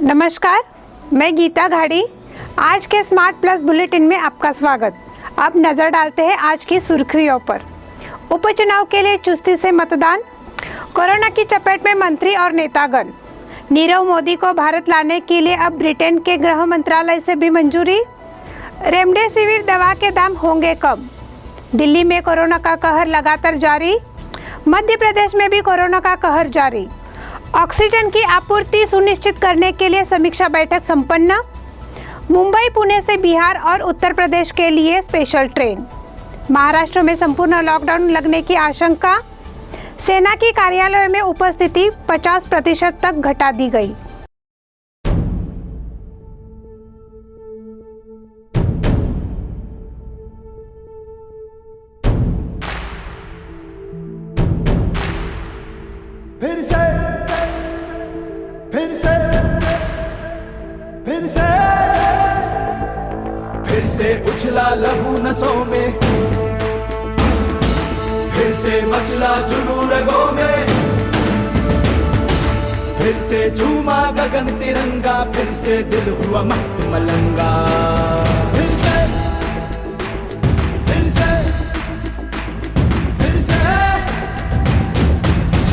नमस्कार, मैं गीता घाड़ी। आज के स्मार्ट प्लस बुलेटिन में आपका स्वागत। अब नजर डालते हैं आज की सुर्खियों पर। उपचुनाव के लिए चुस्ती से मतदान, कोरोना की चपेट में मंत्री और नेतागण। नीरव मोदी को भारत लाने के लिए अब ब्रिटेन के गृह मंत्रालय से भी मंजूरी। रेमडेसिविर दवा के दाम होंगे कम। दिल्ली में कोरोना का कहर लगातार जारी। मध्य प्रदेश में भी कोरोना का कहर जारी। ऑक्सीजन की आपूर्ति सुनिश्चित करने के लिए समीक्षा बैठक संपन्न। मुंबई, पुणे से बिहार और उत्तर प्रदेश के लिए स्पेशल ट्रेन। महाराष्ट्र में संपूर्ण लॉकडाउन लगने की आशंका। सेना की कार्यालय में उपस्थिति 50% तक घटा दी गई। फिर से उछला लहू नसों में, फिर से मचला जुनून रगों में, फिर से झूमा गगन तिरंगा, फिर से दिल हुआ मस्त मलंगा। फिर से फिर से फिर से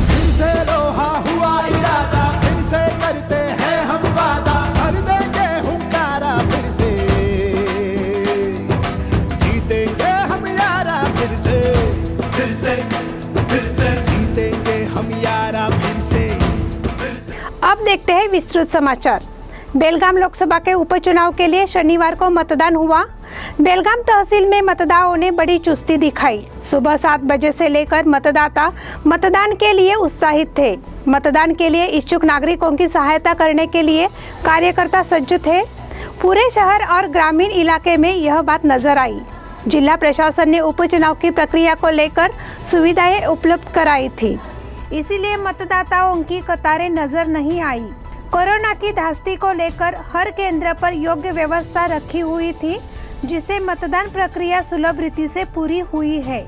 फिर से लोहा हुआ इरादा, फिर से करते हैं हम वादा, भर देंगे हुंकारा, फिर से जीतेंगे हम यारा, फिर से जीतेंगे हम यारा, फिर से। अब देखते हैं विस्तृत समाचार। बेलगाम लोकसभा के उपचुनाव के लिए शनिवार को मतदान हुआ। बेलगाम तहसील में मतदाताओं ने बड़ी चुस्ती दिखाई। सुबह 7 बजे से लेकर मतदाता मतदान के लिए उत्साहित थे। मतदान के लिए इच्छुक नागरिकों की सहायता करने के लिए कार्यकर्ता सज्ज थे। पूरे शहर और ग्रामीण इलाके में यह बात नजर आई। जिला प्रशासन ने उपचुनाव की प्रक्रिया को लेकर सुविधाएं उपलब्ध कराई थी, इसीलिए मतदाताओं की कतारें नजर नहीं आई। कोरोना की धास्ती को लेकर हर केंद्र पर योग्य व्यवस्था रखी हुई थी, जिससे मतदान प्रक्रिया सुलभ रीति से पूरी हुई है।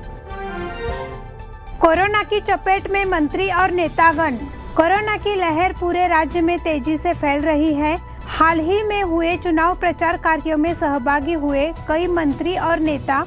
कोरोना की चपेट में मंत्री और नेतागण। कोरोना की लहर पूरे राज्य में तेजी से फैल रही है। हाल ही में हुए चुनाव प्रचार कार्यों में सहभागी हुए कई मंत्री और नेता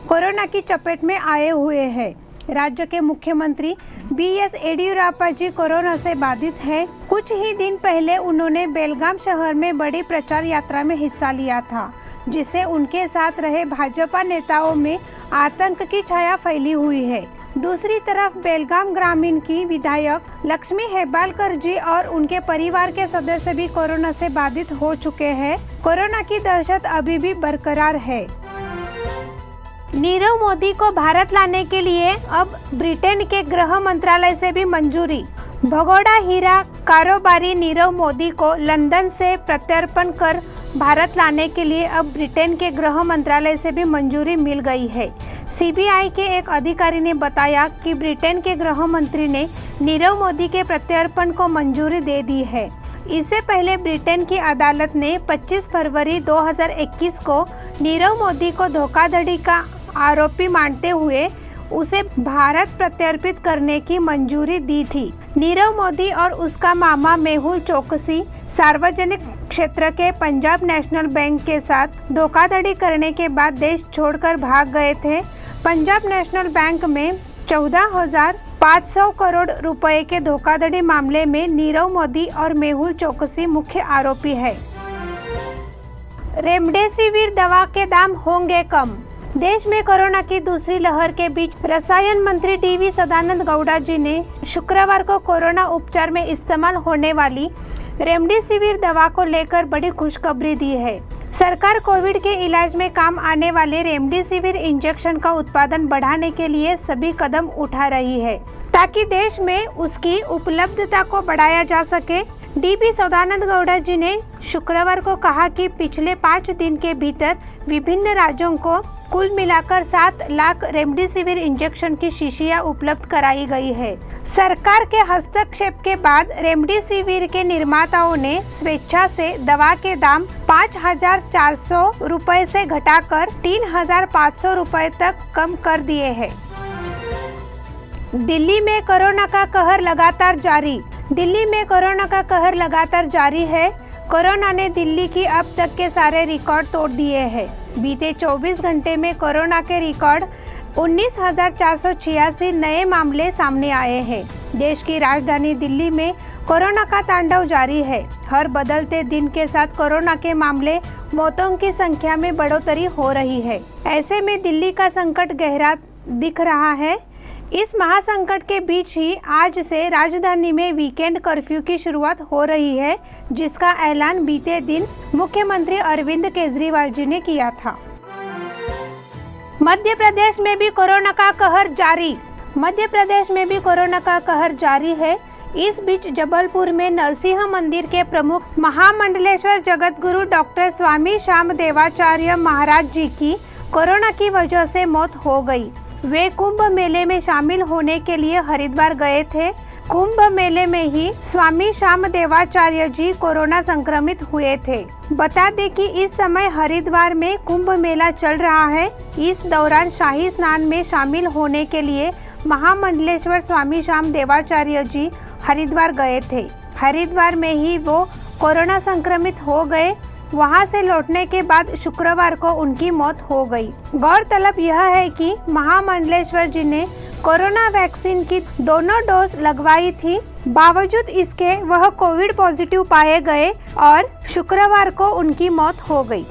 कोरोना की चपेट में आए हुए हैं। राज्य के मुख्यमंत्री BS येडियुरप्पा जी कोरोना से बाधित हैं। कुछ ही दिन पहले उन्होंने बेलगाम शहर में बड़ी प्रचार यात्रा में हिस्सा लिया था, जिससे उनके साथ रहे भाजपा नेताओं में आतंक की छाया फैली हुई है। दूसरी तरफ बेलगाम ग्रामीण की विधायक लक्ष्मी हेब्बालकर जी और उनके परिवार के सदस्य भी कोरोना से बाधित हो चुके हैं। कोरोना की दहशत अभी भी बरकरार है। नीरव मोदी को भारत लाने के लिए अब ब्रिटेन के गृह मंत्रालय से भी मंजूरी। भगोड़ा हीरा कारोबारी नीरव मोदी को लंदन से प्रत्यर्पण कर भारत लाने के लिए अब ब्रिटेन के गृह मंत्रालय से भी मंजूरी मिल गई है। CBI के एक अधिकारी ने बताया कि ब्रिटेन के गृह मंत्री ने नीरव मोदी के प्रत्यर्पण को मंजूरी दे दी है। इससे पहले ब्रिटेन की अदालत ने 25 फरवरी 2021 को नीरव मोदी को धोखाधड़ी का आरोपी मानते हुए उसे भारत प्रत्यर्पित करने की मंजूरी दी थी। नीरव मोदी और उसका मामा मेहुल चोकसी सार्वजनिक क्षेत्र के पंजाब नेशनल बैंक के साथ धोखाधड़ी करने के बाद देश छोड़कर भाग गए थे। पंजाब नेशनल बैंक में 14,500 करोड़ रुपए के धोखाधड़ी मामले में नीरव मोदी और मेहुल चोकसी मुख्य आरोपी है। रेमडेसिविर दवा के दाम होंगे कम। देश में कोरोना की दूसरी लहर के बीच रसायन मंत्री DV सदानंद गौड़ा जी ने शुक्रवार को कोरोना उपचार में इस्तेमाल होने वाली रेमडेसिविर दवा को लेकर बड़ी खुशखबरी दी है। सरकार कोविड के इलाज में काम आने वाले रेमडेसिविर इंजेक्शन का उत्पादन बढ़ाने के लिए सभी कदम उठा रही है, ताकि देश में उसकी उपलब्धता को बढ़ाया जा सके। DV सदानंद गौड़ा जी ने शुक्रवार को कहा कि पिछले 5 दिन के भीतर विभिन्न राज्यों को कुल मिलाकर 7 लाख रेमडेसिविर इंजेक्शन की शीशियां उपलब्ध कराई गई है। सरकार के हस्तक्षेप के बाद रेमडेसिविर के निर्माताओं ने स्वेच्छा से दवा के दाम 5,400 रुपए से घटाकर 3,500 रुपए तक कम कर दिए हैं। दिल्ली में कोरोना का कहर लगातार जारी। दिल्ली में कोरोना का कहर लगातार जारी है। कोरोना ने दिल्ली की अब तक के सारे रिकॉर्ड तोड़ दिए हैं। बीते 24 घंटे में कोरोना के रिकॉर्ड 19,486 नए मामले सामने आए हैं। देश की राजधानी दिल्ली में कोरोना का तांडव जारी है। हर बदलते दिन के साथ कोरोना के मामले, मौतों की संख्या में बढ़ोतरी हो रही है। ऐसे में दिल्ली का संकट गहरा दिख रहा है। इस महासंकट के बीच ही आज से राजधानी में वीकेंड कर्फ्यू की शुरुआत हो रही है, जिसका ऐलान बीते दिन मुख्यमंत्री अरविंद केजरीवाल जी ने किया था। मध्य प्रदेश में भी कोरोना का कहर जारी। मध्य प्रदेश में भी कोरोना का कहर जारी है। इस बीच जबलपुर में नरसिंह मंदिर के प्रमुख महामंडलेश्वर जगतगुरु डॉक्टर स्वामी श्यामदेवाचार्य महाराज जी की कोरोना की वजह से मौत हो गई। वे कुंभ मेले में शामिल होने के लिए हरिद्वार गए थे। कुंभ मेले में ही स्वामी श्यामदेवाचार्य जी कोरोना संक्रमित हुए थे। बता दें कि इस समय हरिद्वार में कुंभ मेला चल रहा है। इस दौरान शाही स्नान में शामिल होने के लिए महामंडलेश्वर स्वामी श्यामदेवाचार्य जी हरिद्वार गए थे। हरिद्वार में ही वो कोरोना संक्रमित हो गए। वहां से लौटने के बाद शुक्रवार को उनकी मौत हो गई। गौरतलब यह है कि महामंडलेश्वर जी ने कोरोना वैक्सीन की दोनों डोज लगवाई थी। बावजूद इसके वह कोविड पॉजिटिव पाए गए और शुक्रवार को उनकी मौत हो गई।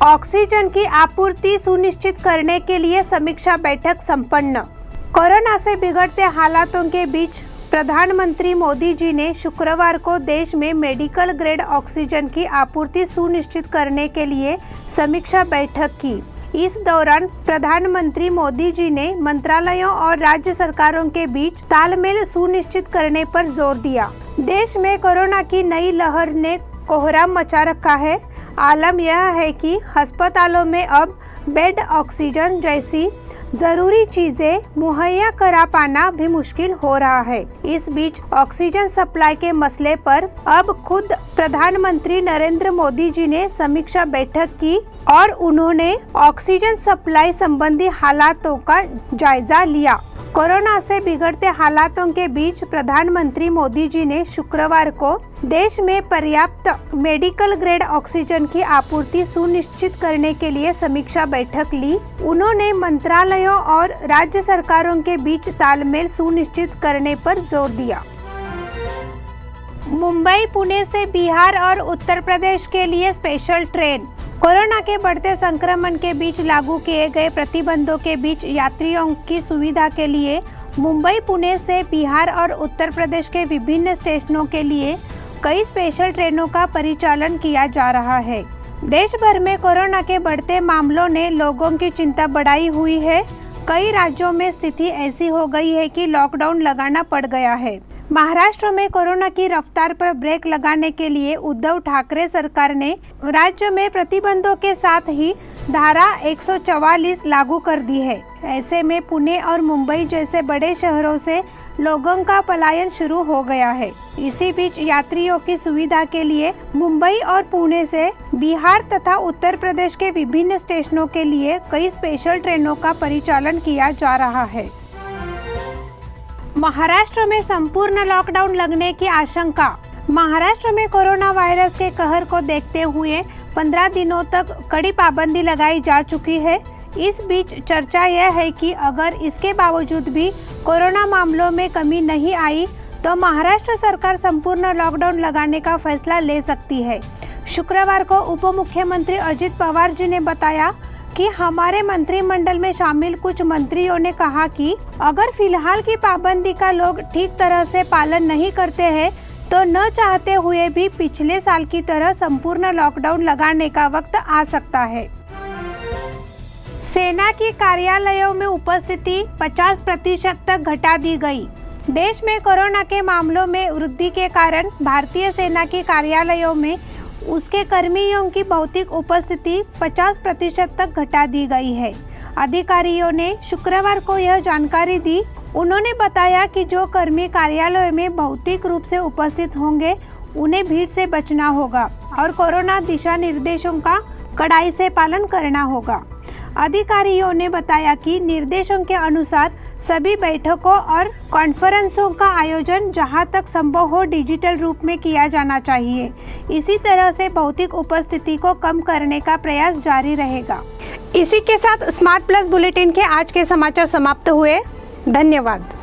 ऑक्सीजन की आपूर्ति सुनिश्चित करने के लिए समीक्षा बैठक संपन्न। कोरोना से बिगड़ते हालातों के बीच प्रधानमंत्री मोदी जी ने शुक्रवार को देश में मेडिकल ग्रेड ऑक्सीजन की आपूर्ति सुनिश्चित करने के लिए समीक्षा बैठक की। इस दौरान प्रधानमंत्री मोदी जी ने मंत्रालयों और राज्य सरकारों के बीच तालमेल सुनिश्चित करने पर जोर दिया। देश में कोरोना की नई लहर ने कोहराम मचा रखा है। आलम यह है कि अस्पतालों में अब बेड, ऑक्सीजन जैसी जरूरी चीजें मुहैया करा पाना भी मुश्किल हो रहा है। इस बीच ऑक्सीजन सप्लाई के मसले पर अब खुद प्रधानमंत्री नरेंद्र मोदी जी ने समीक्षा बैठक की और उन्होंने ऑक्सीजन सप्लाई संबंधी हालातों का जायजा लिया। कोरोना से बिगड़ते हालातों के बीच प्रधानमंत्री मोदी जी ने शुक्रवार को देश में पर्याप्त मेडिकल ग्रेड ऑक्सीजन की आपूर्ति सुनिश्चित करने के लिए समीक्षा बैठक ली। उन्होंने मंत्रालयों और राज्य सरकारों के बीच तालमेल सुनिश्चित करने पर जोर दिया। मुंबई, पुणे से बिहार और उत्तर प्रदेश के लिए स्पेशल ट्रेन। कोरोना के बढ़ते संक्रमण के बीच लागू किए गए प्रतिबंधों के बीच यात्रियों की सुविधा के लिए मुंबई, पुणे से बिहार और उत्तर प्रदेश के विभिन्न स्टेशनों के लिए कई स्पेशल ट्रेनों का परिचालन किया जा रहा है। देश भर में कोरोना के बढ़ते मामलों ने लोगों की चिंता बढ़ाई हुई है। कई राज्यों में स्थिति ऐसी हो गई है कि लॉकडाउन लगाना पड़ गया है। महाराष्ट्र में कोरोना की रफ्तार पर ब्रेक लगाने के लिए उद्धव ठाकरे सरकार ने राज्य में प्रतिबंधों के साथ ही धारा 144 लागू कर दी है। ऐसे में पुणे और मुंबई जैसे बड़े शहरों से लोगों का पलायन शुरू हो गया है। इसी बीच यात्रियों की सुविधा के लिए मुंबई और पुणे से बिहार तथा उत्तर प्रदेश के विभिन्न स्टेशनों के लिए कई स्पेशल ट्रेनों का परिचालन किया जा रहा है। महाराष्ट्र में संपूर्ण लॉकडाउन लगने की आशंका। महाराष्ट्र में कोरोना वायरस के कहर को देखते हुए 15 दिनों तक कड़ी पाबंदी लगाई जा चुकी है। इस बीच चर्चा यह है कि अगर इसके बावजूद भी कोरोना मामलों में कमी नहीं आई तो महाराष्ट्र सरकार संपूर्ण लॉकडाउन लगाने का फैसला ले सकती है। शुक्रवार को उप मुख्यमंत्री अजित पवार जी ने बताया कि हमारे मंत्रिमंडल में शामिल कुछ मंत्रियों ने कहा कि अगर फिलहाल की पाबंदी का लोग ठीक तरह से पालन नहीं करते हैं तो न चाहते हुए भी पिछले साल की तरह संपूर्ण लॉकडाउन लगाने का वक्त आ सकता है। सेना की कार्यालयों में उपस्थिति 50% तक घटा दी गई। देश में कोरोना के मामलों में वृद्धि के कारण भारतीय सेना के कार्यालयों में उसके कर्मियों की भौतिक उपस्थिति 50% तक घटा दी गई है। अधिकारियों ने शुक्रवार को यह जानकारी दी। उन्होंने बताया कि जो कर्मी कार्यालय में भौतिक रूप से उपस्थित होंगे उन्हें भीड़ से बचना होगा और कोरोना दिशा निर्देशों का कड़ाई से पालन करना होगा। अधिकारियों ने बताया कि निर्देशों के अनुसार सभी बैठकों और कॉन्फ्रेंसों का आयोजन जहां तक संभव हो डिजिटल रूप में किया जाना चाहिए। इसी तरह से भौतिक उपस्थिति को कम करने का प्रयास जारी रहेगा। इसी के साथ स्मार्ट प्लस बुलेटिन के आज के समाचार समाप्त हुए। धन्यवाद।